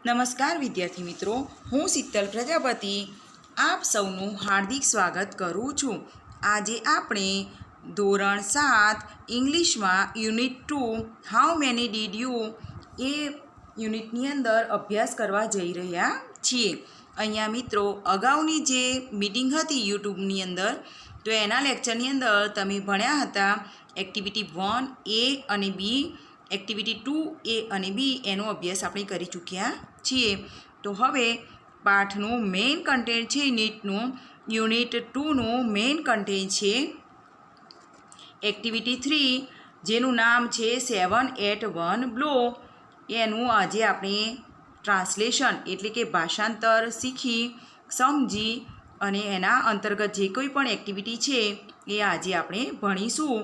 નમસ્કાર વિદ્યાર્થી મિત્રો, હું શીતલ પ્રજાપતિ આપ સૌનું હાર્દિક સ્વાગત કરું છું. આજે આપણે ધોરણ 7 ઇંગ્લિશમાં unit 2 how many did you એ યુનિટની અંદર અભ્યાસ કરવા જઈ રહ્યા છીએ. અહીંયા મિત્રો અગાઉની જે મીટિંગ હતી યુટ્યુબની અંદર, તો એના લેક્ચરની અંદર તમે ભણ્યા હતા એક્ટિવિટી 1A અને B, એક્ટિવિટી 2A અને B એનો અભ્યાસ આપણે કરી ચૂક્યા છીએ. તો હવે પાઠનું મેઇન કન્ટેન્ટ છે યુનિટ 2નું મેઇન કન્ટેન્ટ છે એક્ટિવિટી 3, જેનું નામ છે 7 at 1 blow. એનું આજે આપણે ટ્રાન્સલેશન એટલે કે ભાષાંતર શીખી સમજી અને એના અંતર્ગત જે કોઈ પણ એક્ટિવિટી છે એ આજે આપણે ભણીશું.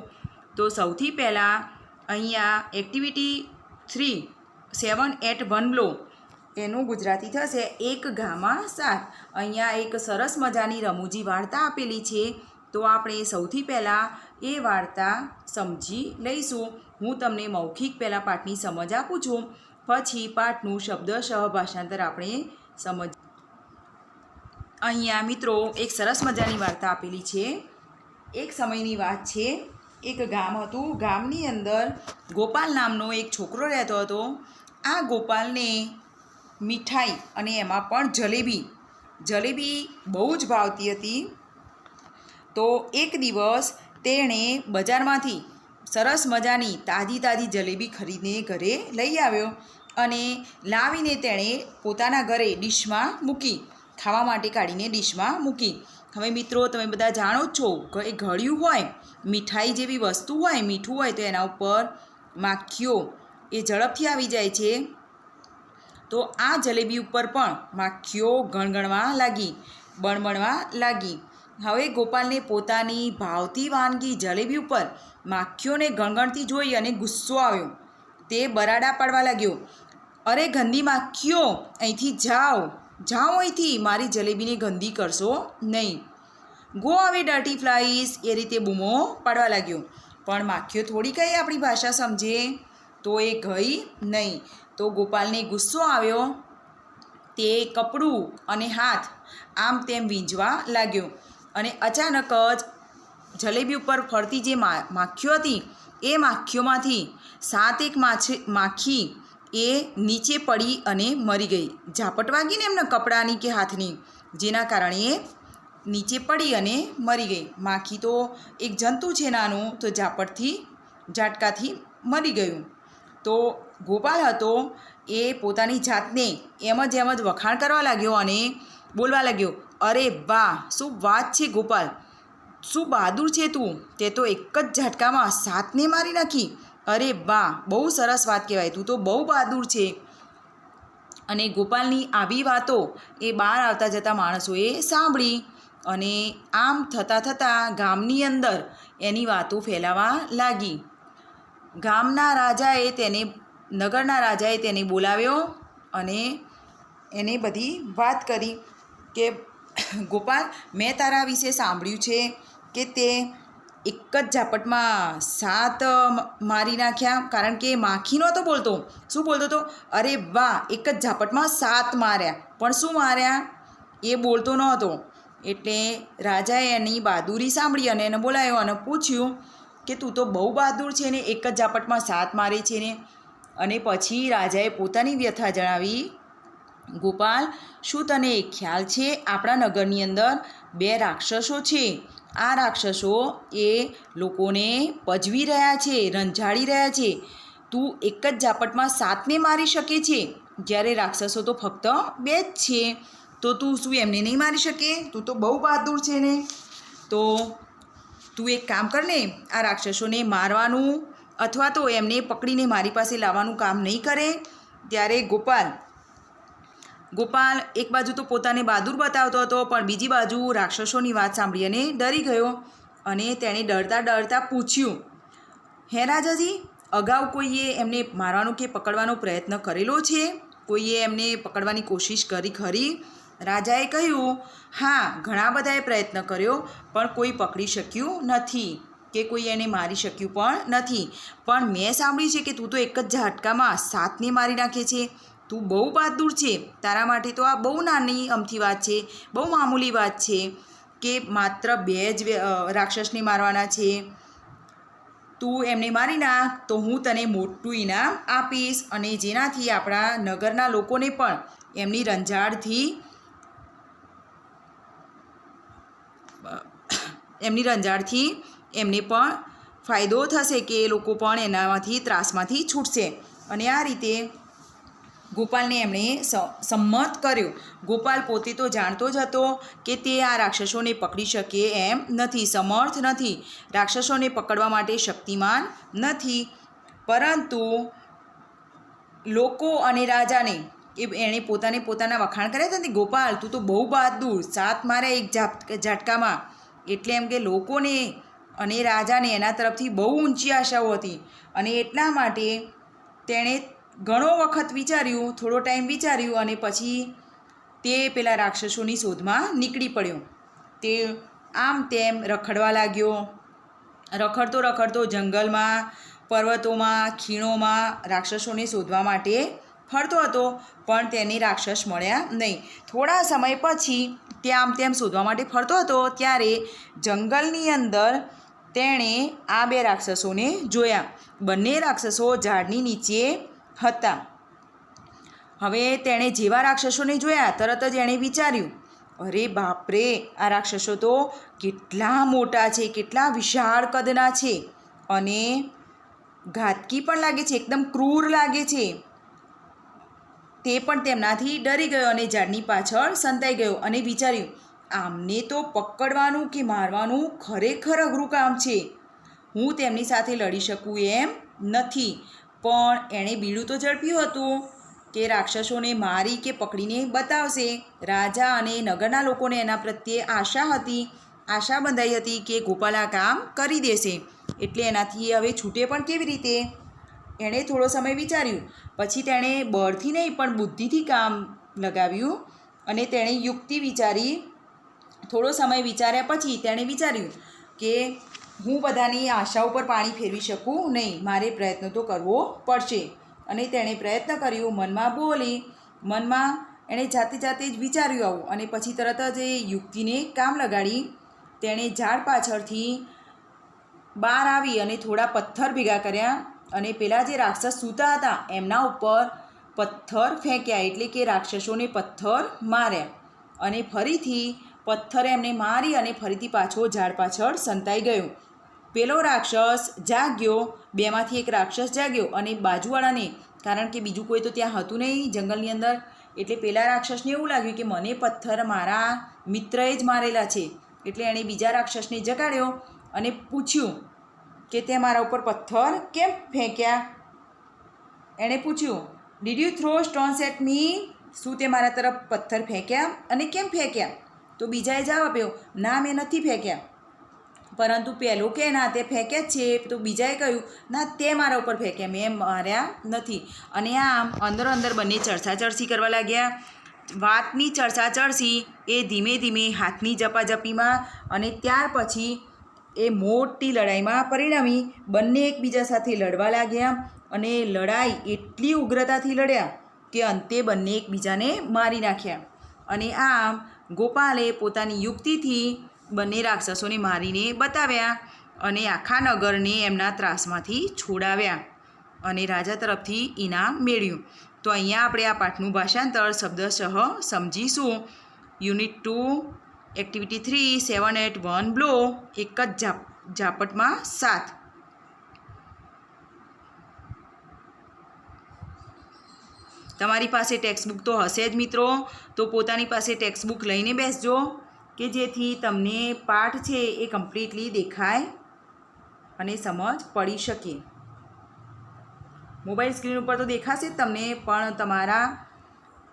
તો સૌથી પહેલાં અહીંયા એક્ટિવિટી 3 7 at 1 blow એનું ગુજરાતી થશે એક ઘામાં 7. અહીંયા એક સરસ મજાની રમૂજી વાર્તા આપેલી છે. તો આપણે સૌથી પહેલાં એ વાર્તા સમજી લઈશું. હું તમને મૌખિક પહેલાં પાઠની સમજ આપું છું, પછી પાઠનું શબ્દશઃ ભાષાંતર આપણે સમજ. અહીંયા મિત્રો એક સરસ મજાની વાર્તા આપેલી છે. એક સમયની વાત છે, એક ગામ હતું. ગામની અંદર ગોપાલ નામનો એક છોકરો રહેતો હતો. આ ગોપાલને મીઠાઈ અને એમાં પણ જલેબી બહુ જ ભાવતી હતી. તો એક દિવસ તેણે બજારમાંથી સરસ મજાની તાજી જલેબી ખરીદીને ઘરે લઈ આવ્યો અને લાવીને તેણે પોતાના ઘરે ડીશમાં મૂકી, ખાવા માટે કાઢીને ડીશમાં મૂકી. હવે મિત્રો તમે બધા જાણો જ છો કે ગળ્યું હોય, મીઠાઈ જેવી વસ્તુ હોય, મીઠું હોય તો એના ઉપર માખીઓ એ ઝડપથી આવી જાય છે. તો આ જલેબી ઉપર પણ માખીઓ બણબણવા લાગી. હવે ગોપાલને પોતાની ભાવતી વાનગી જલેબી ઉપર માખીઓને ગણગણતી જોઈ અને ગુસ્સો આવ્યો. તે બરાડા પાડવા લાગ્યો, અરે ગંદી માખીઓ, અહીંથી જાઓ અહીંથી, મારી જલેબીને ગંદી કરશો નહીં. ગો અવે ડર્ટી ફ્લાઈઝ, એ રીતે બૂમો પાડવા લાગ્યો. પણ માખીઓ થોડી કઈ આપણી ભાષા સમજે, તો એ ગઈ નહીં. તો ગોપાલને ગુસ્સો આવ્યો. તે કપડું અને હાથ આમ તેમ વીંઝવા લાગ્યો અને અચાનક જ જલેબી ઉપર ફરતી જે માખીઓ હતી એ માખીઓમાંથી 7 માખી એ નીચે પડી અને મરી ગઈ. ઝાપટ વાગીને એમના કપડાની કે હાથની, જેના કારણે એ નીચે પડી અને મરી ગઈ. માખી તો એક જંતુ છે નાનું, તો ઝાટકાથી મરી ગયું. તો ગોપાલ હતો એ પોતાની જાતને એમ જ વખાણ કરવા લાગ્યો અને બોલવા લાગ્યો, અરે વાહ, શું વાત છે ગોપાલ, શું બહાદુર છે તું, તે તો એક જ ઝાટકામાં 7ને મારી નાખી. અરે વાહ, બહુ સરસ વાત કહેવાય, તું તો બહુ બહાદુર છે. અને ગોપાલની આવી વાતો એ બહાર આવતા જતા માણસોએ સાંભળી અને આમ થતાં ગામની અંદર એની વાતો ફેલાવા લાગી. નગરના રાજાએ તેને બોલાવ્યો અને એને બધી વાત કરી કે ગોપાલ, મેં તારા વિશે સાંભળ્યું છે કે તે એક જ ઝાપટમાં 7 મારી નાખ્યા. કારણ કે માખી નહોતો બોલતો. શું બોલતો હતો? અરે વાહ, એક જ ઝાપટમાં 7 માર્યા. પણ શું માર્યા એ બોલતો નહોતો. એટલે રાજાએ એની બહાદુરી સાંભળી અને એને બોલાવ્યો અને પૂછ્યું કે તું તો બહુ બહાદુર છે ને, એક જ ઝાપટમાં 7 મારે છે ને. અને પછી રાજાએ પોતાની વ્યથા જણાવી. ગોપાલ, શું તને ખ્યાલ છે આપણા નગરની અંદર 2 રાક્ષસો છે. આ રાક્ષસો એ લોકોને પજવી રહ્યા છે, રંજાડી રહ્યા છે. તું એક જ ઝાપટમાં 7ને મારી શકે છે, જ્યારે રાક્ષસો તો ફક્ત 2 જ છે. તો તું શું એમને નહીં મારી શકે? તું તો બહુ બહાદુર છે ને. તો તું એક કામ કર ને, આ રાક્ષસોને મારવાનું અથવા તો એમને પકડીને મારી પાસે લાવવાનું કામ નહીં કરે. ત્યારે ગોપાલ એક બાજુ તો પોતાને બહાદુર બતાવતો હતો, પણ બીજી બાજુ રાક્ષસોની વાત સાંભળી અને ડરી ગયો. અને તેણે ડરતા પૂછ્યું, હે રાજાજી, અગાઉ કોઈએ એમને મારવાનો કે પકડવાનો પ્રયત્ન કરેલો છે? કોઈએ એમને પકડવાની કોશિશ કરી ખરી? રાજાએ કહ્યું, હા, ઘણા બધાએ પ્રયત્ન કર્યો, પણ કોઈ પકડી શક્યું નથી કે કોઈ એને મારી શક્યું પણ નથી. પણ મેં સાંભળ્યું છે કે તું તો એક જ ઝાટકામાં 7ને મારી નાખે છે. તું બહુ બહાદુર છે, તારા માટે તો આ બહુ નાની અમથી વાત છે, બહુ મામૂલી વાત છે કે માત્ર 2 જ રાક્ષસને મારવાના છે. તું એમને મારી નાખ તો હું તને મોટું ઇનામ આપીશ, અને જેનાથી આપણા નગરના લોકોને પણ એમની રંજાડથી એમને પણ ફાયદો થશે કે એ લોકો પણ એનામાંથી ત્રાસમાંથી છૂટશે. અને આ રીતે ગોપાલને એમણે સંમત કર્યો. ગોપાલ પોતે તો જાણતો જ હતો કે તે આ રાક્ષસોને પકડી શકે એમ નથી, સમર્થ નથી, રાક્ષસોને પકડવા માટે શક્તિમાન નથી. પરંતુ લોકો અને રાજાને એણે પોતાના વખાણ કર્યા હતા ને, ગોપાલ તું તો બહુ બહાદુર, 7 માર્યા એક ઝાટકામાં. એટલે એમ કે લોકોને અને રાજાને એના તરફથી બહુ ઊંચી આશાઓ હતી. અને એટલા માટે તેણે ઘણો વખત વિચાર્યું, થોડો ટાઈમ વિચાર્યું, અને પછી તે પેલા રાક્ષસોની શોધમાં નીકળી પડ્યો. તે આમ તેમ રખડવા લાગ્યો. રખડતો જંગલમાં, પર્વતોમાં, ખીણોમાં રાક્ષસોને શોધવા માટે ફરતો હતો, પણ તેને રાક્ષસ મળ્યા નહીં. થોડા સમય પછી તે આમ તેમ શોધવા માટે ફરતો હતો, ત્યારે જંગલની અંદર તેણે આ 2 રાક્ષસોને જોયા. બંને રાક્ષસો ઝાડની નીચે હતા. હવે તેણે જેવા રાક્ષસોને જોયા તરત જ એણે વિચાર્યું, અરે બાપરે, આ રાક્ષસો તો કેટલા મોટા છે, કેટલા વિશાળ કદના છે, અને ઘાતકી પણ લાગે છે, એકદમ ક્રૂર લાગે છે. તે પણ તેમનાથી ડરી ગયો અને ઝાડની પાછળ સંતાઈ ગયો અને વિચાર્યું, આમને તો પકડવાનું કે મારવાનું ખરેખર અઘરું કામ છે. હું તેમની સાથે લડી શકું એમ નથી. પણ એણે બીડું તો ઝડપ્યું હતું કે રાક્ષસોને મારી કે પકડીને બતાવશે. રાજા અને નગરના લોકોને એના પ્રત્યે આશા બંધાઈ હતી કે ગોપાલ આ કામ કરી દેશે. એટલે એનાથી હવે છૂટે પણ કેવી રીતે? એણે થોડો સમય વિચાર્યું. પછી તેણે બળથી નહીં પણ બુદ્ધિથી કામ લગાવ્યું અને તેણે યુક્તિ વિચારી. થોડો સમય વિચાર્યા પછી તેણે વિચાર્યું કે હું બધાની આશા ઉપર પાણી ફેરવી શકું નહીં, મારે પ્રયત્ન તો કરવો પડશે. અને તેણે પ્રયત્ન કર્યો, મનમાં એણે જાતે જ વિચાર્યું આવું. અને પછી તરત જ એ યુક્તિને કામ લગાડી. તેણે ઝાડ પાછળથી બહાર આવી અને થોડા પથ્થર ભેગા કર્યા અને પેલા જે રાક્ષસ સૂતા હતા એમના ઉપર પથ્થર ફેંક્યા. એટલે કે રાક્ષસોને પથ્થર માર્યા, અને ફરીથી પથ્થર એમને મારી અને ફરીથી પાછો ઝાડ પાછળ સંતાઈ ગયો. પેલો રાક્ષસ જાગ્યો, 2માંથી એક રાક્ષસ જાગ્યો અને બાજુવાળાને, કારણ કે બીજું કોઈ તો ત્યાં હતું નહીં જંગલની અંદર, એટલે પેલા રાક્ષસને એવું લાગ્યું કે મને પથ્થર મારા મિત્રએ જ મારેલા છે. એટલે એણે બીજા રાક્ષસને જગાડ્યો અને પૂછ્યું કે તે મારા ઉપર પથ્થર કેમ ફેંક્યા? એણે પૂછ્યું, did you throw stones at me? શું તે મારા તરફ પથ્થર ફેંક્યા અને કેમ ફેંક્યા? તો બીજાએ જવાબ આપ્યો, ના, મેં નથી ફેંક્યા. પરંતુ પહેલો કે ના, તે ફેંક્યા જ છે. તો બીજાએ કહ્યું, ના, તે મારા ઉપર ફેંક્યા, મેં માર્યા નથી. અને આમ અંદર બંને ચરસાચરસી કરવા લાગ્યા. વાતની ચરસાચરસી એ ધીમે ધીમે હાથની ઝપાઝપીમાં અને ત્યાર પછી એ મોટી લડાઈમાં પરિણમી. બંને એકબીજા સાથે લડવા લાગ્યા અને લડાઈ એટલી ઉગ્રતાથી લડ્યા કે અંતે બંને એકબીજાને મારી નાખ્યા. અને આમ ગોપાલે પોતાની યુક્તિથી બંને રાક્ષસોને મારીને બતાવ્યા અને આખા નગરને એમના ત્રાસમાંથી છોડાવ્યા અને રાજા તરફથી ઇનામ મેળવ્યું. તો અહીંયા આપણે આ પાઠનું ભાષાંતર શબ્દશઃ સમજીશું. યુનિટ 2 એક્ટિવિટી 3 7 8 1 બ્લો, એક જ ઝાપટમાં 7. તમારી પાસે ટેક્સ્ટબુક તો હશે જ મિત્રો, તો પોતાની પાસે ટેક્સ્ટબુક લઈને બેસજો કે જેથી તમને પાઠ છે એ કમ્પ્લીટલી દેખાય અને સમજ પડી શકે. મોબાઈલ સ્ક્રીન ઉપર તો દેખાશે જ તમને, પણ તમારા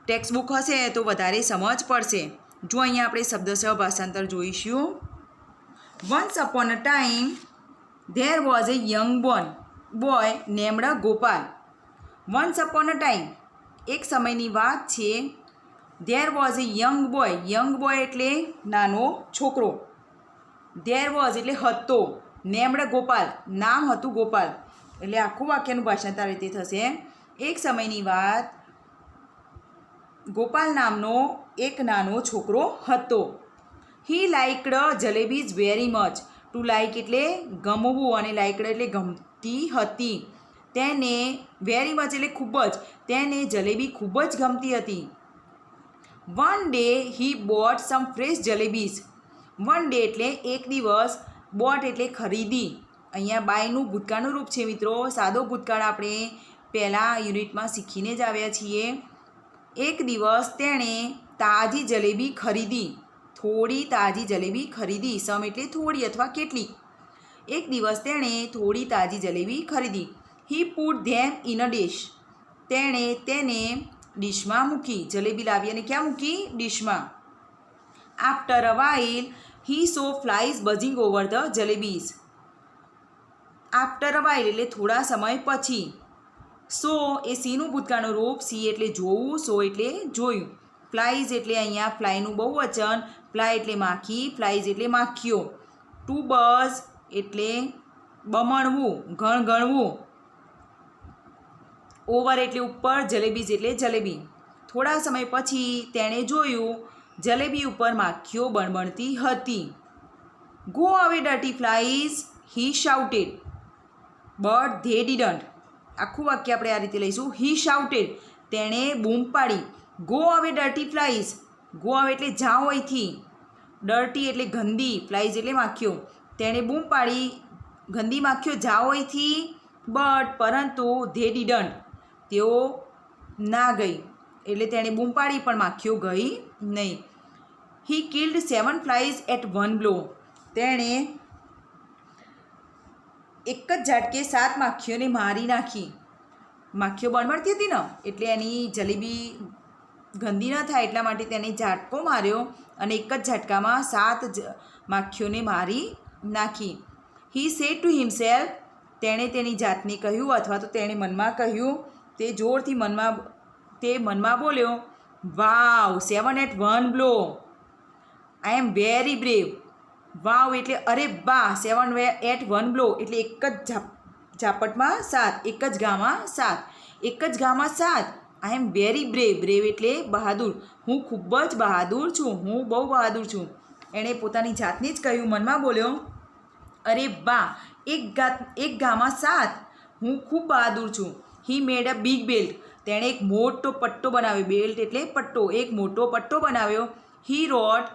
ટેક્સ્ટબુક હશે તો વધારે સમજ પડશે. જો અહીંયા આપણે શબ્દશઃ ભાષાંતર જોઈશું. Once upon a time there was A young boy named Gopal. Once upon a time, એક સમયની વાત છે. There was A young boy એટલે નાનો છોકરો. ધેર વોઝ એટલે હતો, નેમ્ડ ગોપાલ, નામ હતું ગોપાલ. એટલે આખું વાક્યનું ભાષાંતર રીતે થશે. એક સમયની વાત, ગોપાલ નામનો એક નાનો છોકરો હતો. He liked jalebis very much. To like એટલે ગમવું અને લાઇકડ એટલે ગમતી હતી. તેને વેરી મચ એટલે ખૂબ જ, તેને જલેબી ખૂબ જ ગમતી હતી. One day he bought some fresh jalebis. One day એટલે એક દિવસ, બોટ એટલે ખરીદી. અહીંયા બાયનું ભૂતકાળનું રૂપ છે મિત્રો. સાદો ભૂતકાળ આપણે પહેલાં યુનિટમાં શીખીને જ આવ્યા છીએ. એક દિવસ તેણે તાજી જલેબી ખરીદી. થોડી તાજી જલેબી ખરીદી. સમ એટલે થોડી અથવા કેટલી. એક દિવસ તેણે થોડી તાજી જલેબી ખરીદી. હી put them in a dish. તેણે તેને ડીશમાં મૂકી. જલેબી લાવી અને ક્યાં મૂકી? ડીશમાં. After a while he so flies buzzing over the jalebis. After a while એટલે થોડા સમય પછી. સો એ સીનું ભૂતકાળનું રૂપ. સી એટલે જોવું, સો એટલે જોયું. ફ્લાઇઝ એટલે અહીંયા ફ્લાયનું બહુવચન. ફ્લાય એટલે માખી, ફ્લાઇઝ એટલે માખીઓ. ટુ બઝ એટલે બમણવું, ગણગણવું. ઓવર એટલે ઉપર, જલેબીઝ એટલે જલેબી. થોડા સમય પછી તેણે જોયું જલેબી ઉપર માખીઓ બણબણતી હતી. ગો અવે dirty flies he shouted. But they didn't. આખું વાક્ય આપણે આ રીતે લઈશું. હી શાઉટેડ તેણે બૂમ પાડી. ગો અવે ડર્ટી ફ્લાઇઝ. ગો અવે એટલે જાઓ અહીંથી. ડર્ટી એટલે ગંદી, ફ્લાઇઝ એટલે માખીઓ. તેણે બૂમ પાડી, ગંદી માખીઓ જાઓ અહીંથી. બટ પરંતુ ધે ડીડન્ટ તેઓ ના ગઈ. એટલે તેણે બૂમ પાડી પણ માખીઓ ગઈ નહીં. He killed 7 flies at one blow. તેણે એક જ ઝાટકે 7 માખીઓને મારી નાખી. માખીઓ બણબણતી હતી ને એટલે એની જલેબી ગંદી ન થાય એટલા માટે તેને ઝાટકો માર્યો અને એક જ ઝાટકામાં 7 માખીઓને મારી નાખી. હી સેડ ટુ હિમસેલ્ફ. તેણે તેની જાતને કહ્યું અથવા તો તેણે મનમાં કહ્યું. તે જોરથી મનમાં બોલ્યો, wow 7 at one blow. I am very brave. Wow એટલે અરે વાહ. 7 એટ વન બ્લો એટલે એક જ ઝાપટમાં 7, એક જ ગામાં 7. એક જ ગામાં 7. આઈ એમ વેરી બ્રેવ. બ્રેવ એટલે બહાદુર. હું ખૂબ જ બહાદુર છું, હું બહુ બહાદુર છું. એણે પોતાની જાતને જ કહ્યું, મનમાં બોલ્યો, અરે વાહ, એક ગામાં 7. હું ખૂબ બહાદુર છું. હી મેડ અ બિગ બેલ્ટ. તેણે એક મોટો પટ્ટો બનાવ્યો. બેલ્ટ એટલે પટ્ટો. એક મોટો પટ્ટો બનાવ્યો. હી રોટ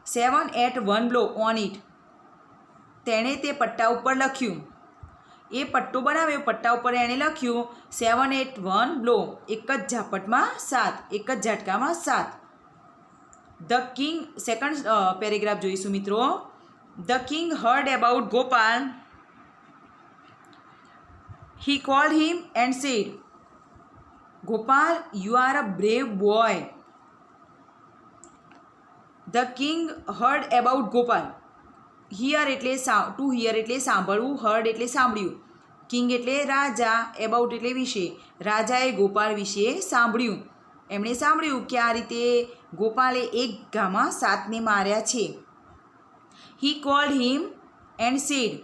7 at one blow on it. તેણે તે પટ્ટા ઉપર લખ્યું. એ પટ્ટો બનાવ્યો, પટ્ટા ઉપર એણે લખ્યું 7 એટ વન બ્લો. એક જ ઝાપટમાં 7, એક જ ઝાટકામાં 7. ધ કિંગ, સેકન્ડ પેરેગ્રાફ જોઈશું મિત્રો. The king hard about Gopal. He called him and said, Gopal, you are a brave boy. The king heard about Gopal. Hear એટલે to hear એટલે સાંભળવું, heard એટલે સાંભળ્યું. કિંગ એટલે રાજા, about એટલે વિશે. રાજાએ ગોપાલ વિશે સાંભળ્યું. એમણે સાંભળ્યું કે આ રીતે ગોપાલે એક ગામાં 7ને માર્યા છે. He called him and said,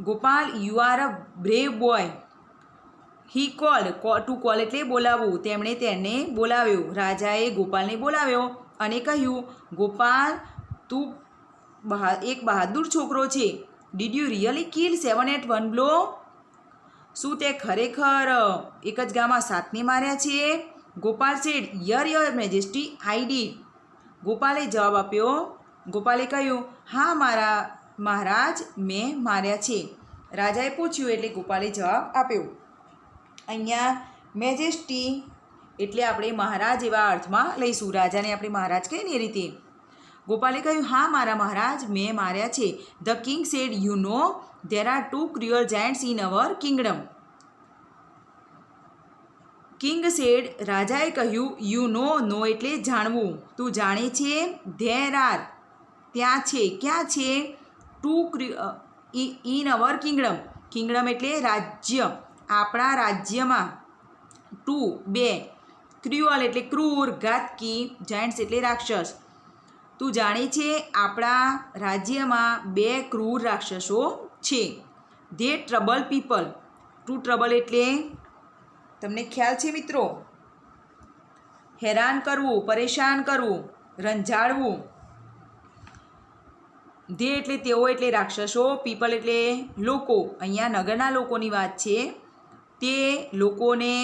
Gopal, you are a brave boy. He cold, to call એટલે બોલાવવું. તેમણે તેને બોલાવ્યો. રાજાએ ગોપાલને બોલાવ્યો અને કહ્યું, ગોપાલ, તું એક બહાદુર છોકરો છે. Did you really kill 7 at one blow. શું તે ખરેખર એક જ ગામાં 7ને માર્યા છે? Gopal said, your majesty, I did. ગોપાલે જવાબ આપ્યો. ગોપાલે કહ્યું, હા મારા મહારાજ, મેં માર્યા છે. રાજાએ પૂછ્યું એટલે ગોપાલે જવાબ આપ્યો. અહીંયા મેજેસ્ટી એટલે આપણે મહારાજ એવા અર્થમાં લઈશું. રાજાને આપણે મહારાજ કહીએ ને એ રીતે. ગોપાલે કહ્યું, હા મારા મહારાજ, મેં માર્યા છે. The king said, you no there are 2 cruel Giants in our kingdom. King said, રાજાએ કહ્યું, યુ નો એટલે જાણવું. તું જાણે છે. ધેર આર ત્યાં છે. ક્યાં છે? 2 ઇન અવર કિંગડમ. કિંગડમ એટલે રાજ્ય. આપણા રાજ્યમાં. 2 ક્રુઅલ એટલે ક્રૂર, ઘાતકી. જાયન્ટ્સ એટલે રાક્ષસ. તું જાણે છે આપણા રાજ્યમાં 2 ક્રૂર રાક્ષસો છે. They trouble people. To trouble એટલે તમને ખ્યાલ છે મિત્રો? હેરાન કરવું, પરેશાન કરવું, રંજાડવું. ધે એટલે તેઓ એટલે રાક્ષસો, પીપલ એટલે લોકો. અહીંયા નગરના લોકોની વાત છે. તે લોકોને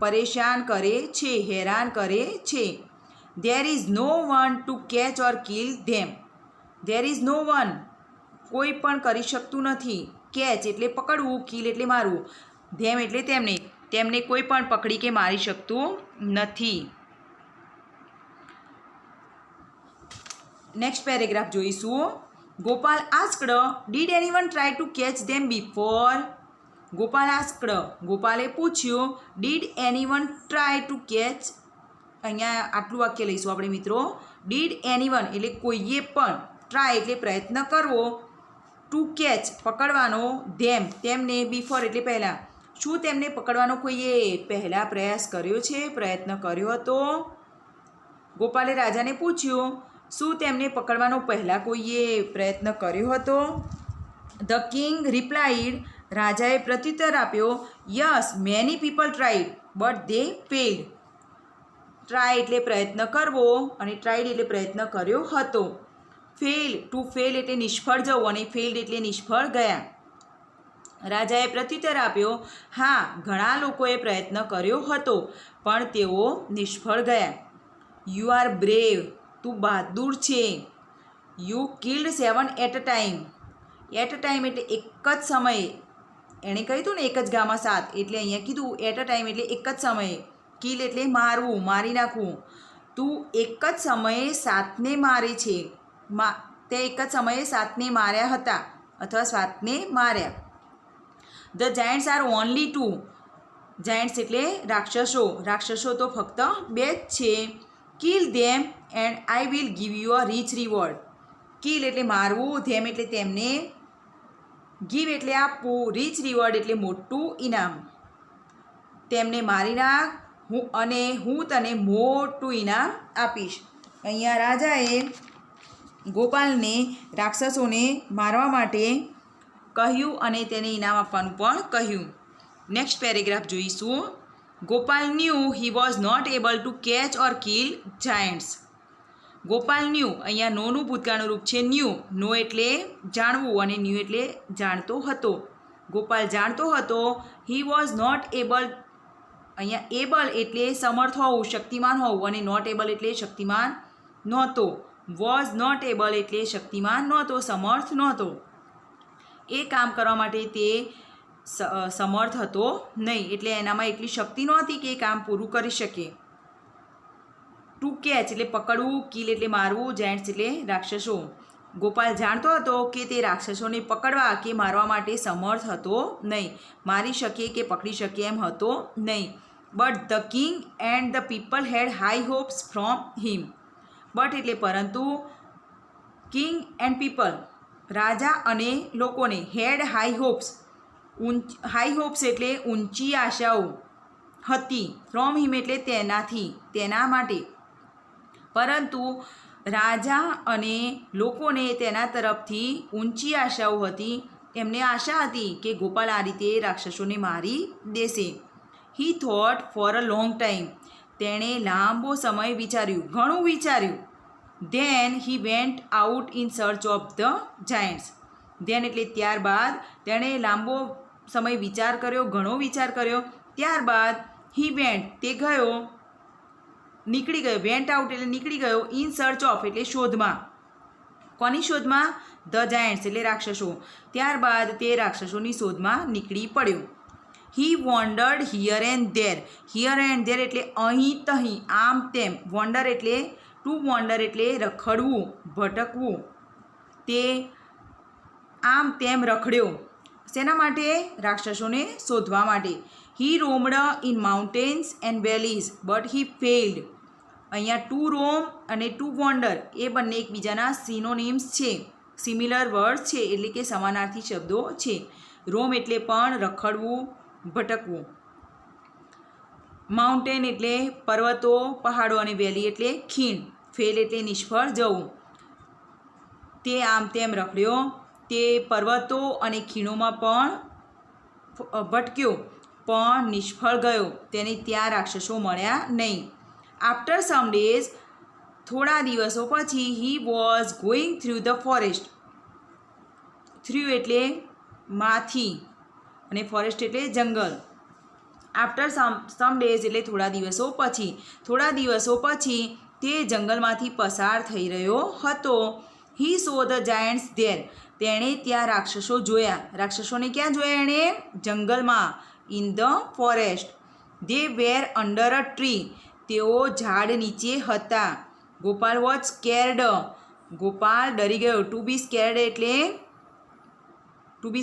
પરેશાન કરે છે, હેરાન કરે છે. There is no one to catch or kill them. There is no one, કોઈ પણ કરી શકતું નથી. કેચ એટલે પકડવું, કિલ એટલે મારવું. ધેમ એટલે તેમને, તેમને કોઈ પણ પકડી કે મારી શકતું નથી. નેક્સ્ટ પેરેગ્રાફ જોઈશું. Gopal asked, did anyone try to catch them before? Gopal asked, ગોપાલે પૂછ્યું, did anyone try to catch? અહીંયા આટલું વાક્ય લઈશું આપણે મિત્રો. ડીડ એનીવન એટલે કોઈએ પણ, ટ્રાય એટલે પ્રયત્ન કરવો, ટુ કેચ પકડવાનો, ધેમ તેમને, બિફોર એટલે પહેલાં. શું તેમને પકડવાનો કોઈએ પહેલાં પ્રયાસ કર્યો છે, પ્રયત્ન કર્યો હતો? ગોપાલે રાજાને પૂછ્યું, શું તેમને પકડવાનો પહેલાં કોઈએ પ્રયત્ન કર્યો હતો? ધ કિંગ રિપ્લાઇડ, રાજાએ પ્રત્યુત્તર આપ્યો, yes many people tried but they failed. Try એટલે પ્રયત્ન કરવો અને ટ્રાઇડ એટલે પ્રયત્ન કર્યો હતો. ફેલ, ટુ ફેલ એટલે નિષ્ફળ જવું અને ફેલ્ડ એટલે નિષ્ફળ ગયા. રાજાએ પ્રત્યુત્તર આપ્યો, હા ઘણા લોકોએ પ્રયત્ન કર્યો હતો પણ તેઓ નિષ્ફળ ગયા. યુ આર બ્રેવ, તું બહાદુર છે. You killed 7 at a time. At a time એટલે એક જ સમયે. એણે કહ્યું હતું ને એક જ ગામાં 7, એટલે અહીંયા કીધું એટ અ ટાઈમ એટલે એક જ સમયે. કિલ એટલે મારવું, મારી નાખવું. તું એક જ સમયે 7ને મારે છે. તે એક જ સમયે 7ને માર્યા હતા અથવા 7ને માર્યા. The giants are only 2. Giants એટલે રાક્ષસો. રાક્ષસો તો ફક્ત 2 જ છે. Kill them and I will give you a rich reward. Kill એટલે મારવું, ધેમ એટલે તેમને, ગીવ એટલે આપવું, રીચ રિવોર્ડ એટલે મોટું ઇનામ. તેમને મારી નાખ અને હું તને મોટું ઇનામ આપીશ. અહીંયા રાજાએ ગોપાલને રાક્ષસોને મારવા માટે કહ્યું અને તેને ઇનામ આપવાનું પણ કહ્યું. નેક્સ્ટ પેરેગ્રાફ જોઈશું. Gopal knew he was not able to catch or kill giants. Gopal knew, અહીંયા નોનું ભૂતકાળનું રૂપ છે ન્યૂ. નો એટલે જાણવું અને ન્યૂ એટલે જાણતો હતો. ગોપાલ જાણતો હતો. હી વોઝ નોટ એબલ, અહીંયા એબલ એટલે સમર્થ હોવું, શક્તિમાન હોવું અને નોટ એબલ એટલે શક્તિમાન નહોતો. વોઝ નોટ એબલ એટલે શક્તિમાન નહોતો, સમર્થ નહોતો. એ કામ કરવા માટે તે સમર્થ હતો નહીં, એટલે એનામાં એટલી શક્તિ નહોતી કે એ કામ પૂરું કરી શકે. ટુ કેચ એટલે પકડવું, કિલ એટલે મારવું, જાયન્ટ્સ એટલે રાક્ષસો. ગોપાલ જાણતો હતો કે તે રાક્ષસોને પકડવા કે મારવા માટે સમર્થ હતો નહીં, મારી શકે કે પકડી શકે એમ હતો નહીં. But the king and the people had high hopes from him. But એટલે પરંતુ, કિંગ એન્ડ પીપલ રાજા અને લોકોને, had high hopes, high hopes એટલે ઊંચી આશાઓ હતી, ફ્રોમ હિમ એટલે તેનાથી, તેના માટે. પરંતુ રાજા અને લોકોને તેના તરફથી ઊંચી આશાઓ હતી. એમને આશા હતી કે ગોપાલ આ રીતે રાક્ષસોને મારી દેશે. He thought for a long time. તેણે લાંબો સમય વિચાર્યું, ઘણું વિચાર્યું. Then he went out in search of the giants. Then એટલે ત્યારબાદ, તેણે લાંબો સમય વિચાર કર્યો, ઘણો વિચાર કર્યો. ત્યારબાદ હી વેન્ટ તે ગયો, નીકળી ગયો. વેન્ટ આઉટ એટલે નીકળી ગયો. ઇન સર્ચ ઓફ એટલે શોધમાં. કોની શોધમાં? ધ જાયન્ટ્સ એટલે રાક્ષસો. ત્યારબાદ તે રાક્ષસોની શોધમાં નીકળી પડ્યો. He wandered here and there. Here and there એટલે અહીં તહીં, આમ તેમ. વોન્ડર એટલે ટુ વોન્ડર એટલે રખડવું, ભટકવું. તે આમ તેમ રખડ્યો. શેના માટે? રાક્ષસોને શોધવા માટે. He roamed in mountains and valleys but he failed. અહીંયા ટુ રોમ અને ટુ વોન્ડર એ બંને એકબીજાના સિનોનિમ્સ છે, સિમિલર વર્ડ છે, એટલે કે સમાનાર્થી શબ્દો છે. રોમ એટલે પણ રખડવું, ભટકવું. માઉન્ટેન એટલે પર્વતો, પહાડો અને વેલી એટલે ખીણ. ફેલ એટલે નિષ્ફળ જવું. તે આમ તેમ રખડ્યો. તે પર્વતો અને ખીણોમાં પણ ભટક્યો પણ નિષ્ફળ ગયો. તેને ત્યાં રાક્ષસો મળ્યા નહીં. આફ્ટર સમ ડેઝ, થોડા દિવસો પછી, he was going through the forest. Through એટલે માંથી અને ફોરેસ્ટ એટલે જંગલ. આફ્ટર સમ ડેઝ એટલે થોડા દિવસો પછી. થોડા દિવસો પછી તે જંગલમાંથી પસાર થઈ રહ્યો હતો. હી સો ધ જાયન્ટ્સ ધેર. તેણે ત્યાં રાક્ષસો જોયા. રાક્ષસોને ક્યાં જોયા એણે? જંગલમાં. In the forest. They were under a tree. તેઓ ઝાડ નીચે હતા. Gopal was scared. ગોપાલ ડરી ગયો. ટુ બી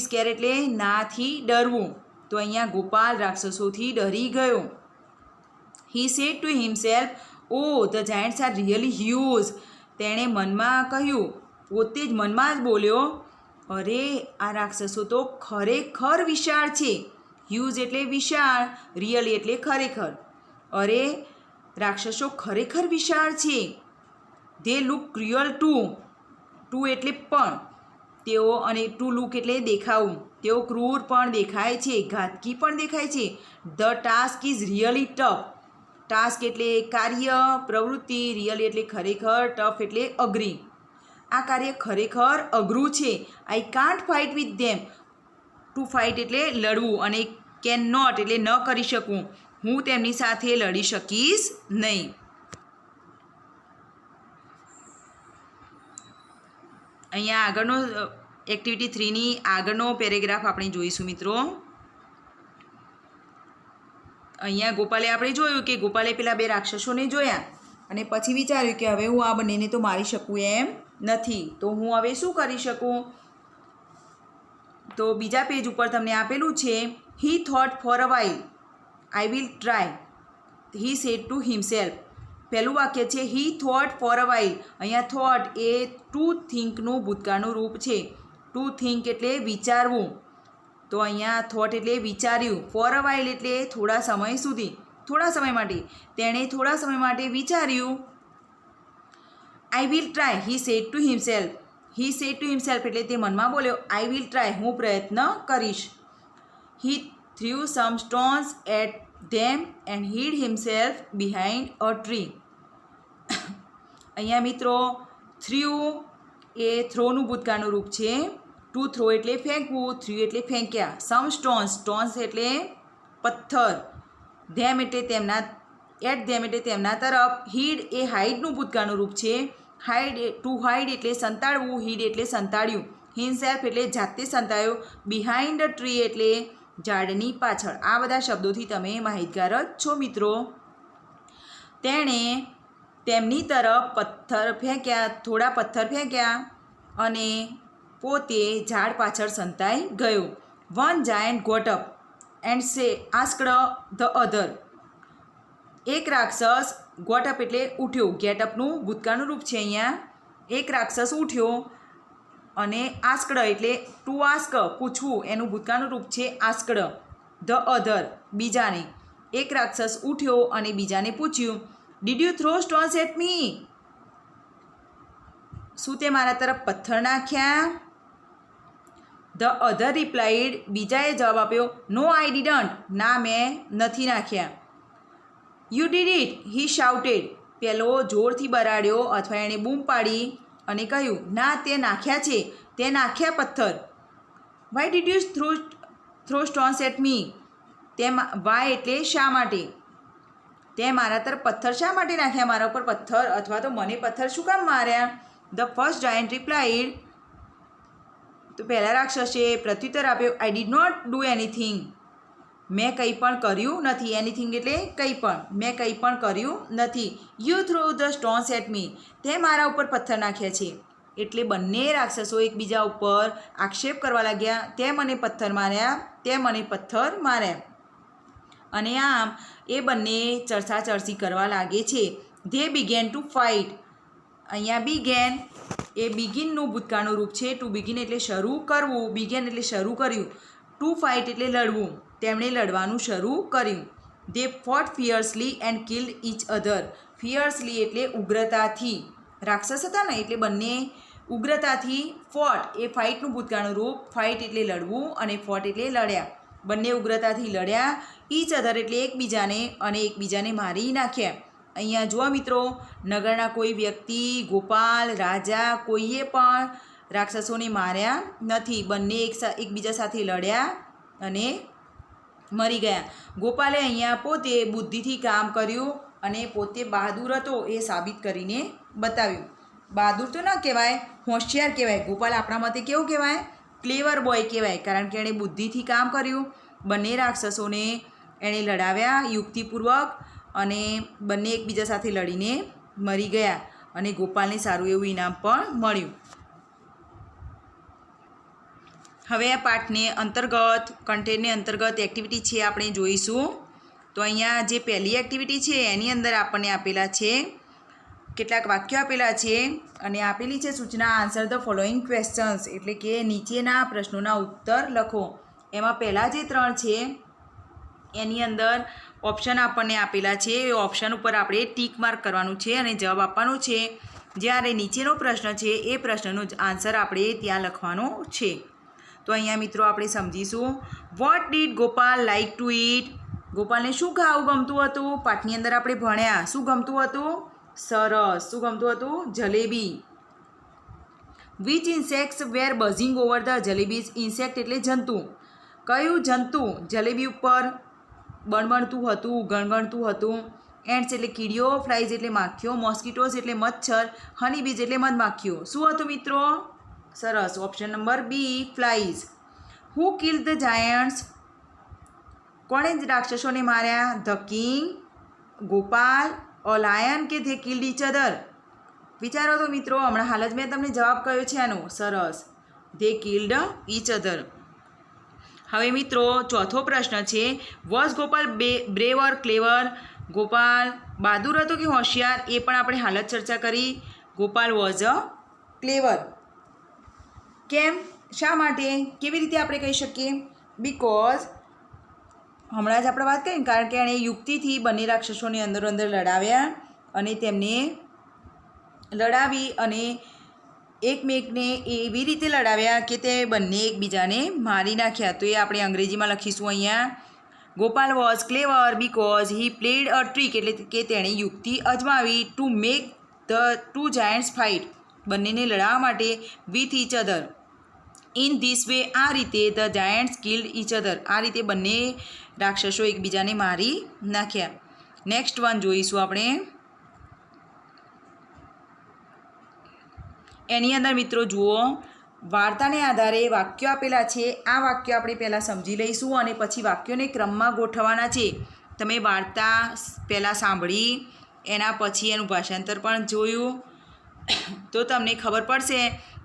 સ્કેર્ડ એટલે નાથી ડરવું. તો અહીંયા ગોપાલ રાક્ષસોથી ડરી ગયો. He said to himself, oh the giants are really huge. તેણે મનમાં કહ્યું, પોતે જ મનમાં જ બોલ્યો, અરે આ રાક્ષસો તો ખરેખર વિશાળ છે. હ્યુજ એટલે વિશાળ, રિયલી એટલે ખરેખર. અરે રાક્ષસો ખરેખર વિશાળ છે. They look cruel too. Too એટલે પણ. તેઓ અને ટુ લુક એટલે દેખાવું. તેઓ ક્રૂર પણ દેખાય છે, ઘાતકી પણ દેખાય છે. The task is really tough. Task એટલે કાર્ય, પ્રવૃત્તિ, રિયલી એટલે ખરેખર, ટફ એટલે અઘરી. આ કાર્ય ખરેખર અઘરું છે. I can't fight with them. To fight એટલે લડવું અને કેન નોટ એટલે ન કરી શકવું. હું તેમની સાથે લડી શકીશ નહીં. અહીંયા આગળનો એક્ટિવિટી 3ની આગળનો પેરેગ્રાફ આપણે જોઈશું મિત્રો. અહીંયા ગોપાલે આપણે જોયું કે ગોપાલે પેલા બે રાક્ષસોને જોયા અને પછી વિચાર્યું કે હવે હું આ બંનેને તો મારી શકું એમ નથી, તો હું હવે શું કરી શકું? તો બીજા પેજ ઉપર તમને આપેલું છે, હી thought for a while I will try. He said to himself. પહેલું વાક્ય છે હી થોટ ફોર અ વાઇલ. અહીંયા થોટ એ ટુ થિંકનું ભૂતકાળનું રૂપ છે. ટુ થિંક એટલે વિચારવું. તો અહીંયા થોટ એટલે વિચાર્યું. ફોર અ વાઇલ એટલે થોડા સમય સુધી, થોડા સમય માટે. તેણે થોડા સમય માટે વિચાર્યું. I will try, he said to himself. He said to himself એટલે તે મનમાં બોલ્યો, આઈ વિલ ટ્રાય, હું પ્રયત્ન કરીશ. He threw some stones at them and hid himself behind a tree. અહીંયા મિત્રો થ્રુ એ થ્રોનું ભૂતકાળનું રૂપ છે. ટુ થ્રો એટલે ફેંકવું, થ્રુ એટલે ફેંક્યા. સમ સ્ટોન્સ, સ્ટોન્સ એટલે પથ્થર. ધેમ એટલે તેમના, એટ ધેમ એટલે તેમના તરફ. હીડ એ હાઇડનું ભૂતકાળનું રૂપ છે. હાઇડ ટુ હાઇડ એટલે સંતાડવું, હીડ એટલે સંતાડ્યું. હિમસેલ્ફ એટલે જાતે સંતાયો. બિહાઇન્ડ અ ટ્રી એટલે ઝાડની પાછળ. આ બધા શબ્દોથી તમે માહિતગાર જ છો મિત્રો. તેણે તેમની તરફ પથ્થર ફેંક્યા, થોડા પથ્થર ફેંક્યા અને પોતે ઝાડ પાછળ સંતાઈ ગયો. One giant got up and asked the other. એક રાક્ષસ ગોટ અપ એટલે ઉઠ્યો. ગેટ અપનું ભૂતકાળનું રૂપ છે અહીંયા. એક રાક્ષસ ઉઠ્યો અને આસ્કડ એટલે ટુ આસ્ક પૂછવું, એનું ભૂતકાળનું રૂપ છે આસ્કડ. ધ અધર બીજાને. એક રાક્ષસ ઉઠ્યો અને બીજાને પૂછ્યું, did you throw stones at me? શું તે મારા તરફ પથ્થર નાખ્યા? The other replied. બીજાએ જવાબ આપ્યો, નો આઈ ડીડન્ટ. ના, મેં નથી નાખ્યા. You did it, he shouted. પેલો જોરથી બરાડ્યો અથવા એણે બૂમ પાડી અને કહ્યું, ના, તે નાખ્યા છે, તે નાખ્યા પથ્થર. Why did you throw stones at me? Why એટલે શા માટે. તે મારા તરફ પથ્થર શા માટે નાખ્યા? મારા ઉપર પથ્થર અથવા તો મને પથ્થર શું કામ માર્યા? The first giant replied. તો પહેલા રાક્ષસે પ્રત્યુત્તર આપ્યો, I did not do anything. મેં કંઈ પણ કર્યું નથી. એનીથિંગ એટલે કંઈ પણ. મેં કંઈ પણ કર્યું નથી. You throw the stones at me. તે મારા ઉપર પથ્થર નાખ્યા છે. એટલે બંને રાક્ષસો એકબીજા ઉપર આક્ષેપ કરવા લાગ્યા, તે મને પથ્થર માર્યા, તે મને પથ્થર માર્યા. અને આમ એ બંને ચર્ચાચર્ચી કરવા લાગે છે. They began to fight. અહીંયા બિગેન એ બિગિનનું ભૂતકાળનું રૂપ છે. ટુ બિગિન એટલે શરૂ કરવું, બિગેન એટલે શરૂ કર્યું. ટુ ફાઇટ એટલે લડવું, તેમણે લડવાનું શરૂ કર્યું. They fought fiercely and killed each other. Fiercely એટલે ઉગ્રતાથી. રાક્ષસ હતા ને એટલે બંને ઉગ્રતાથી. ફોટ એ ફાઇટનું ભૂતકાળનું રૂપ. ફાઇટ એટલે લડવું અને ફોટ એટલે લડ્યા. બંને ઉગ્રતાથી લડ્યા. ઇચ અધર એટલે એકબીજાને, અને એકબીજાને મારી નાખ્યા. અહીંયા જુઓ મિત્રો, નગરના કોઈ વ્યક્તિ, ગોપાલ, રાજા કોઈએ પણ રાક્ષસોને માર્યા નથી. બંને એકબીજા સાથે લડ્યા અને મરી ગયા. ગોપાલે અહીંયા પોતે બુદ્ધિથી કામ કર્યું અને પોતે બહાદુર હતો એ સાબિત કરીને બતાવ્યું. બહાદુર તો ન કહેવાય, હોશિયાર કહેવાય. ગોપાલ આપણા મતે કેવું કહેવાય? ક્લેવર બોય કહેવાય, કારણ કે એણે બુદ્ધિથી કામ કર્યું. બંને રાક્ષસોને એણે લડાવ્યા યુક્તિપૂર્વક અને બંને એકબીજા સાથે લડીને મરી ગયા અને ગોપાલને સારું એવું ઇનામ પણ મળ્યું. હવે આ પાઠને અંતર્ગત કન્ટેન્ટને અંતર્ગત એક્ટિવિટી છે આપણે જોઈશું. તો અહીંયા જે પહેલી એક્ટિવિટી છે એની અંદર આપણને આપેલા છે કેટલાક વાક્યો આપેલા છે અને આપેલી છે સૂચના આન્સર ધ ફોલોઈંગ ક્વેશ્ચન્સ, એટલે કે નીચેના પ્રશ્નોના ઉત્તર લખો. એમાં પહેલાં જે 3 છે એની અંદર ઓપ્શન આપણને આપેલા છે. એ ઓપ્શન ઉપર આપણે ટીક માર્ક કરવાનું છે અને જવાબ આપવાનો છે. જ્યારે નીચેનો પ્રશ્ન છે એ પ્રશ્નનો આન્સર આપણે ત્યાં લખવાનો છે. તો અહીંયા મિત્રો આપણે સમજીશું. What did Gopal like to eat? ગોપાલને શું ખાવું ગમતું હતું? પાઠની અંદર આપણે ભણ્યા. શું ગમતું હતું? સરસ. શું ગમતું હતું? Jalebi. Which insects were buzzing over the jalebis? Insect એટલે જંતુ. કયું જંતુ જલેબી ઉપર બણબણતું હતું, ગણગણતું હતું? એન્ડ્સ એટલે કીડીઓ, ફ્લાઇઝ એટલે માખીઓ, મોસ્કીટોઝ એટલે મચ્છર, હનીબીઝ એટલે મધમાખીઓ. શું હતું મિત્રો? સરસ. Option number B, flies. Who killed the giants? કોણે રાક્ષસોને માર્યા? The king, Gopal, a lion કે ધે કિલ્ડ ઇચ અધર? વિચારો તો મિત્રો, હમણાં હાલ જ મેં તમને જવાબ કહ્યો છે આનો. સરસ. They killed each other. હવે મિત્રો ચોથો પ્રશ્ન છે, was Gopal brave or clever? Gopal બહાદુર હતો કે હોશિયાર? એ પણ આપણે હાલ જ ચર્ચા કરી. ગોપાલ વોઝ અ ક્લેવર. કેમ? શા માટે? કેવી રીતે આપણે કહી શકીએ? બિકોઝ હમણાં જ આપણે વાત કરી, કારણ કે એણે યુક્તિથી બંને રાક્ષસોને અંદર લડાવ્યા અને તેમને લડાવી અને એકમેકને એવી રીતે લડાવ્યા કે તે બંને એકબીજાને મારી નાખ્યા. તો એ આપણે અંગ્રેજીમાં લખીશું અહીંયા. Gopal was clever because he played a trick, એટલે કે તેણે યુક્તિ અજમાવી to make the two giants fight, બંનેને લડાવવા માટે with each other. In this way, આ રીતે the giants killed each other, આ રીતે બંને રાક્ષસો એકબીજાને મારી નાખ્યા. નેક્સ્ટ વન જોઈશું આપણે. એની અંદર મિત્રો જુઓ, વાર્તાને આધારે વાક્યો આપેલા છે. આ વાક્યો આપણે પહેલાં સમજી લઈશું અને પછી વાક્યોને ક્રમમાં ગોઠવવાના છે. તમે વાર્તા પહેલાં સાંભળી, એના પછી એનું ભાષાંતર પણ જોયું તો તમને ખબર પડશે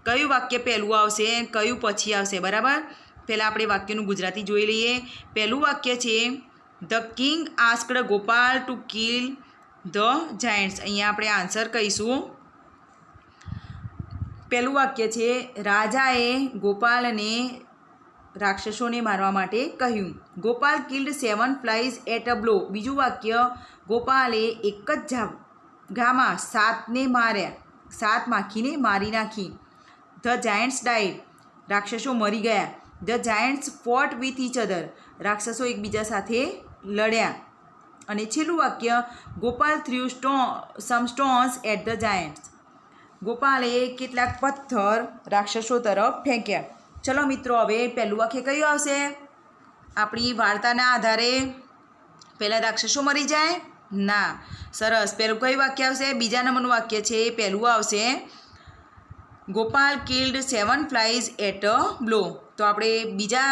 કયું વાક્ય પહેલું આવશે, કયું પછી આવશે. બરાબર? પહેલાં આપણે વાક્યનું ગુજરાતી જોઈ લઈએ. પહેલું વાક્ય છે, the king asked Gopal two kill the Giants. અહીંયા આપણે આન્સર કહીશું. પહેલું વાક્ય છે, રાજાએ ગોપાલને રાક્ષસોને મારવા માટે કહ્યું. Gopal killed 7 flies at a blow. બીજું વાક્ય, ગોપાલે એક જ ઘામાં 7ને માર્યા, 7 માખીને મારી નાખી. The giants died. રાક્ષસો મરી ગયા. The giants fought with each other. રાક્ષસો એકબીજા સાથે લડ્યા. અને છેલ્લું વાક્ય, Gopal threw some stones at the giants. ગોપાલે કેટલાક પથ્થર રાક્ષસો તરફ ફેંક્યા. ચલો મિત્રો, હવે પહેલું વાક્ય કયું આવશે? આપણી વાર્તાના આધારે પહેલાં રાક્ષસો મરી જાય? ના. સરસ. પહેલું કયું વાક્ય આવશે? બીજા નંબરનું વાક્ય છે એ પહેલું આવશે. Gopal killed 7 flies at a blow. તો આપણે બીજા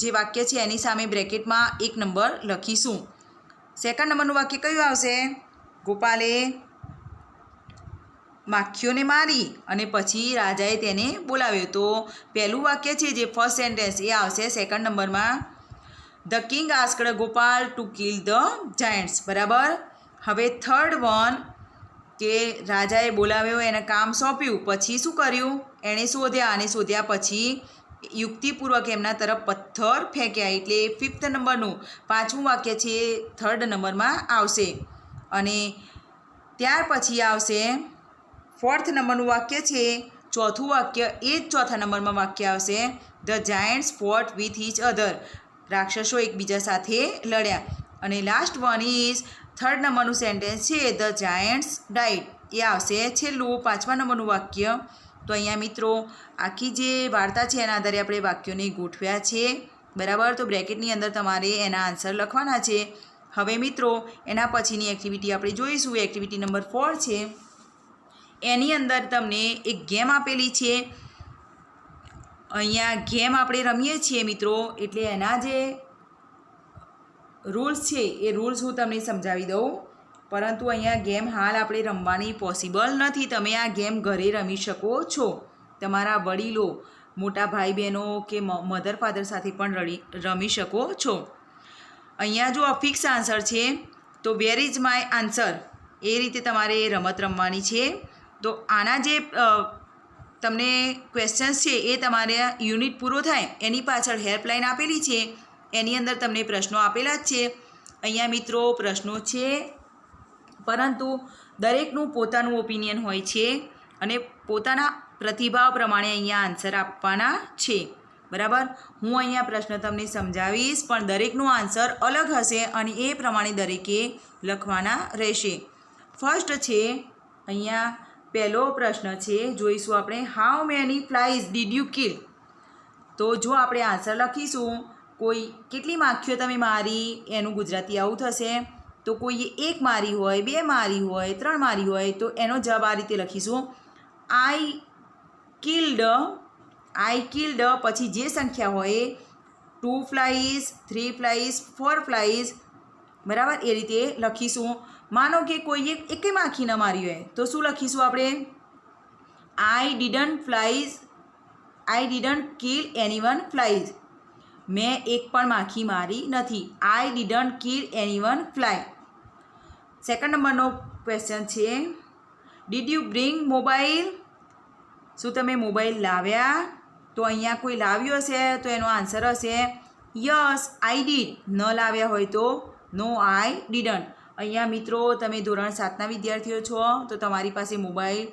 જે વાક્ય છે એની સામે બ્રેકેટમાં 1 નંબર લખીશું. સેકન્ડ નંબરનું વાક્ય કયું આવશે? ગોપાલે માખીઓને મારી અને પછી રાજાએ તેને બોલાવ્યો. તો પહેલું વાક્ય છે જે ફર્સ્ટ સેન્ટેન્સ એ આવશે સેકન્ડ નંબરમાં. The king asked Gopal two kill the Giants. બરાબર? હવે થર્ડ વન, કે રાજાએ બોલાવ્યો, એને કામ સોંપ્યું, પછી શું કર્યું? એણે શોધ્યા અને શોધ્યા પછી યુક્તિપૂર્વક એમના તરફ પથ્થર ફેંક્યા. એટલે 5th નંબરનું 5મું વાક્ય છે થર્ડ નંબરમાં આવશે. અને ત્યાર પછી આવશે 4th નંબરનું વાક્ય છે. ચોથું વાક્ય એ જ ચોથા નંબરમાં વાક્ય આવશે. The giants fought with each other. રાક્ષસો એકબીજા સાથે લડ્યા. અને લાસ્ટ વન ઇઝ થર્ડ નંબરનું સેન્ટેન્સ છે ધ જાયન્ટ્સ ડાઇડ, એ આવશે છેલ્લું 5મા નંબરનું વાક્ય. તો અહીંયા મિત્રો આખી જે વાર્તા છે એના આધારે આપણે વાક્યોને ગોઠવ્યા છે, બરાબર. તો બ્રેકેટની અંદર તમારે એના આન્સર લખવાના છે. હવે મિત્રો એના પછીની એક્ટિવિટી આપણે જોઈશું. એક્ટિવિટી નંબર 4 છે. એની અંદર તમને એક ગેમ આપેલી છે. અહીંયા ગેમ આપણે રમીએ છીએ મિત્રો, એટલે એના જે રૂલ્સ છે એ રૂલ્સ હું તમને સમજાવી દઉં. પરંતુ અહીંયા ગેમ હાલ આપણે રમવાની પોસિબલ નથી. તમે આ ગેમ ઘરે રમી શકો છો. તમારા વડીલો, મોટા ભાઈ બહેનો કે મધર ફાધર સાથે પણ રમી શકો છો. અહીંયા જો ફિક્સ આન્સર છે તો વેર ઇઝ માય આન્સર, એ રીતે તમારે રમત રમવાની છે. તો આના જે તમને ક્વેશ્ચન્સ છે એ તમારે યુનિટ પૂરો થાય એની પાછળ હેલ્પલાઇન આપેલી છે, એની અંદર તમને પ્રશ્નો આપેલા જ છે. અહીંયા મિત્રો પ્રશ્નો છે, પરંતુ દરેકનું પોતાનું ઓપિનિયન હોય છે અને પોતાના પ્રતિભાવ પ્રમાણે અહીંયા આન્સર આપવાના છે, બરાબર. હું અહીંયા પ્રશ્ન તમને સમજાવીશ, પણ દરેકનો આન્સર અલગ હશે અને એ પ્રમાણે દરેકે લખવાના રહેશે. ફર્સ્ટ છે અહીંયા પહેલો પ્રશ્ન છે, જોઈશું આપણે. How many flies did you kill? તો જો આપણે આન્સર લખીશું, કોઈ કેટલી માખીઓ તમે મારી, એનું ગુજરાતી આવું થશે. તો કોઈએ 1 મારી હોય, 2 મારી હોય, 3 મારી હોય, તો એનો જવાબ આ રીતે લખીશું. આઈ કિલ્ડ, પછી જે સંખ્યા હોય 2 ફ્લાઇઝ, 3 ફ્લાઇઝ, 4 ફ્લાઇઝ, બરાબર, એ રીતે લખીશું. માનો કે કોઈએ એકે માખી ન મારી હોય તો શું લખીશું આપણે? આઈ ડીડન્ટ કિલ એનીવન ફ્લાઇઝ. મેં એક પણ માખી મારી નથી. આઈ didn't kill anyone fly. Second નંબરનો ક્વેશ્ચન છે, ડીડ યુ બ્રિંગ મોબાઈલ? શું તમે મોબાઈલ લાવ્યા? તો અહીંયા કોઈ લાવ્યો હશે તો એનો આન્સર હશે યસ આઈ ડીડ. ન લાવ્યા હોય તો નો આઈ ડીડન્ટ. અહીંયા મિત્રો તમે ધોરણ 7ના વિદ્યાર્થીઓ છો તો તમારી પાસે મોબાઈલ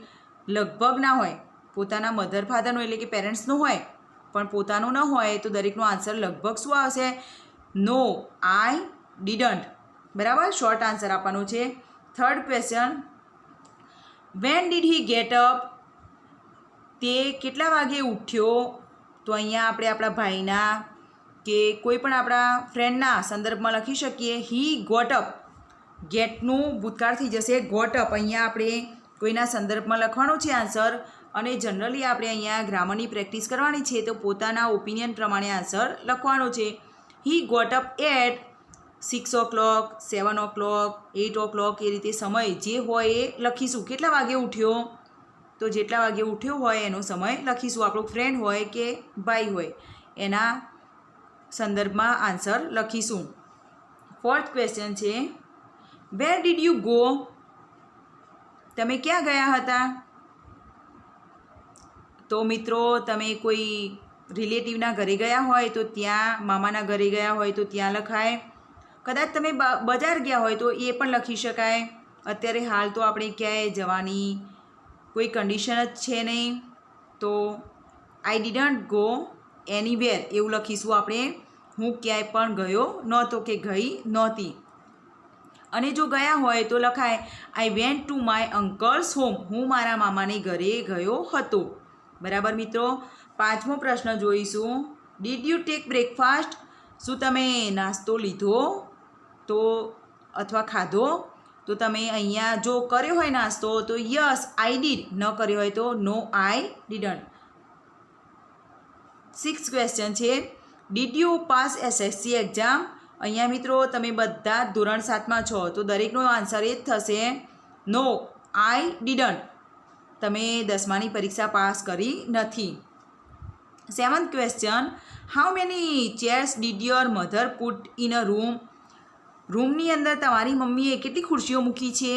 લગભગ ના હોય. પોતાના મધર ફાધરનો એટલે કે પેરેન્ટ્સનો હોય, પણ પોતાનું ન હોય તો દરેકનો આન્સર લગભગ શું આવશે? નો આઈ ડીડન્ટ, બરાબર. શોર્ટ આન્સર આપવાનો છે. Third question, when did he get up? તે કેટલા વાગે ઉઠ્યો? તો અહીંયા આપણે આપણા ભાઈના કે કોઈ પણ આપણા ફ્રેન્ડના સંદર્ભમાં લખી શકીએ. He got up. ગેટનું ભૂતકાળ થઈ જશે ગોટ અપ. અહીંયા આપણે કોઈના સંદર્ભમાં લખવાનું છે આન્સર, અને જનરલી આપણે અહીંયા ગ્રામરની પ્રેક્ટિસ કરવાની છે, તો પોતાના ઓપિનિયન પ્રમાણે આન્સર લખવાનો છે. He got up at 6 o'clock, 7 o'clock, 8 o'clock, એ રીતે સમય જે હોય એ લખીશું. કેટલા વાગે ઉઠ્યો? તો જેટલા વાગે ઉઠ્યો હોય એનો સમય લખીશું. આપણો ફ્રેન્ડ હોય કે ભાઈ હોય એના સંદર્ભમાં આન્સર લખીશું. ફોર્થ ક્વેશ્ચન છે, વેર ડીડ યુ ગો? તમે ક્યાં ગયા હતા? તો મિત્રો તમે કોઈ રિલેટિવના ઘરે ગયા હોય તો ત્યાં, મામાના ઘરે ગયા હોય તો ત્યાં લખાય. કદાચ તમે બજાર ગયા હોય તો એ પણ લખી શકાય. અત્યારે હાલ તો આપણે ક્યાંય જવાની કોઈ કન્ડિશન જ છે નહીં, તો આઈ ડીડન્ટ ગો એનીવેર એવું લખીશું આપણે. હું ક્યાંય પણ ગયો નહોતો કે ગઈ નહોતી. અને જો ગયા હોય તો લખાય I went to my uncle's home. હું મારા મામાને ઘરે ગયો હતો, બરાબર મિત્રો. 5મો પ્રશ્ન જોઈશું. Did you take breakfast? શું તમે નાસ્તો લીધો તો અથવા ખાધો? તો તમે અહીંયા જો કર્યો હોય નાસ્તો તો યસ આઈ ડીડ, ન કર્યો હોય તો નો આઈ ડીડન્ટ. 6th ક્વેશ્ચન છે, did you pass SSC exam? અહીંયા મિત્રો તમે બધા ધોરણ 7માં છો તો દરેકનો આન્સર એ જ થશે નો આઈ ડીડન્ટ. તમે 10માની પરીક્ષા પાસ કરી નથી. 7th question, how many chairs did your mother put in a room? રૂમની અંદર તમારી મમ્મીએ કેટલી ખુરશીઓ મૂકી છે?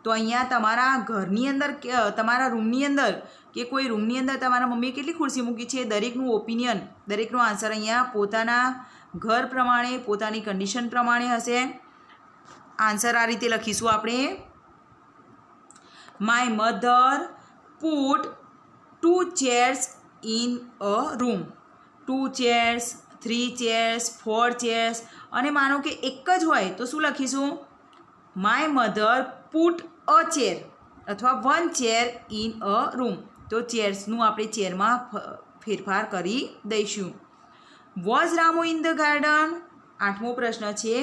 તો અહીંયા તમારા ઘરની અંદર, તમારા રૂમની અંદર કે કોઈ રૂમની અંદર તમારા મમ્મીએ કેટલી ખુરશી મૂકી છે? દરેકનું ઓપિનિયન, દરેકનો આન્સર અહીંયા પોતાના ઘર પ્રમાણે, પોતાની કન્ડિશન પ્રમાણે હશે. આન્સર આ રીતે લખીશું આપણે. My mother put 2 chairs in a room. 2 chairs, 3 chairs, 4 chairs, અને માનો કે એક જ હોય તો શું લખીશું? My mother put a chair અથવા one chair in a room. તો ચેર્સનું આપણે ચેરમાં ફેરફાર કરી દઈશું. Was Ramu in the garden? 8મો પ્રશ્ન છે.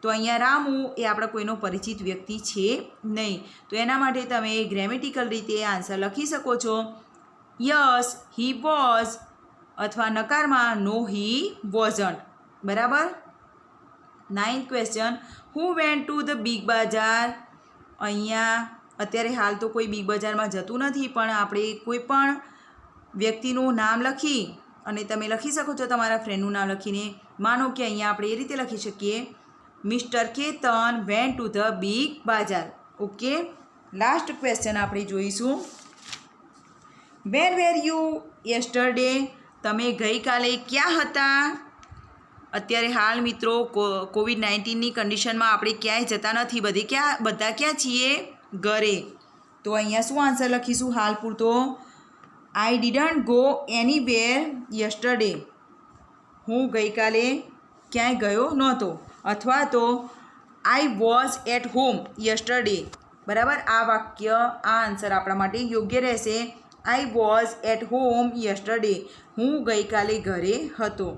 તો અહીંયા રામુ એ આપણા કોઈનો પરિચિત વ્યક્તિ છે નહીં. તો એના માટે તમે ગ્રેમેટિકલ રીતે આન્સર લખી શકો છો. યસ હી વોઝ, અથવા નકારમાં નો હી વોઝન્ટ. બરાબર. 9th question, who went to the big બજાર? અહીંયા અત્યારે હાલ તો કોઈ બિગ બજારમાં જતું નથી, પણ આપણે કોઈ પણ વ્યક્તિનું નામ લખી અને તમે લખી શકો છો તમારા ફ્રેન્ડનું નામ લખીને. માનો કે અહીંયા આપણે એ રીતે લખી શકીએ, mister Ketan went to the big બજાર. ઓકે. લાસ્ટ ક્વેશ્ચન આપણે જોઈશું. વેર વેર યુ યસ્ટરડે? તમે ગઈકાલે ક્યાં હતા? અત્યારે હાલ મિત્રો કોવિડ-19ની કન્ડિશનમાં આપણે ક્યાંય જતા નથી. બધા ક્યાં છીએ? ઘરે. તો અહીંયા શું આન્સર લખીશું હાલ પૂરતો? I didn't go anywhere yesterday. હું ગઈકાલે ક્યાંય ગયો નહોતો. અથવા તો I was at home yesterday. બરાબર. આ વાક્ય, આ આન્સર આપણા માટે યોગ્ય રહેશે. I was at home yesterday. હું ગઈકાલે ઘરે હતો.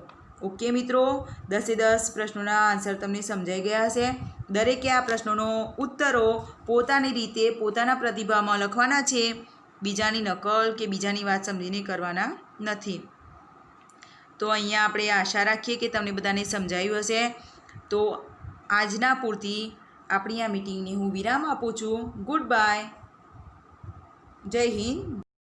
ઓકે મિત્રો, 10 પ્રશ્નોના આન્સર તમને સમજાઈ ગયા હશે. દરેકે આ પ્રશ્નોનો ઉત્તરો પોતાની રીતે પોતાના પ્રતિભાવમાં લખવાના છે. બીજાની નકલ કે બીજાની વાત સમજીને કરવાના નથી. તો અહીંયા આપણે આશા રાખીએ કે તમને બધાને સમજાયું હશે. તો આજના પૂરતી આપણી આ મીટિંગને હું વિરામ આપું છું. Good bye. જય હિન્દ.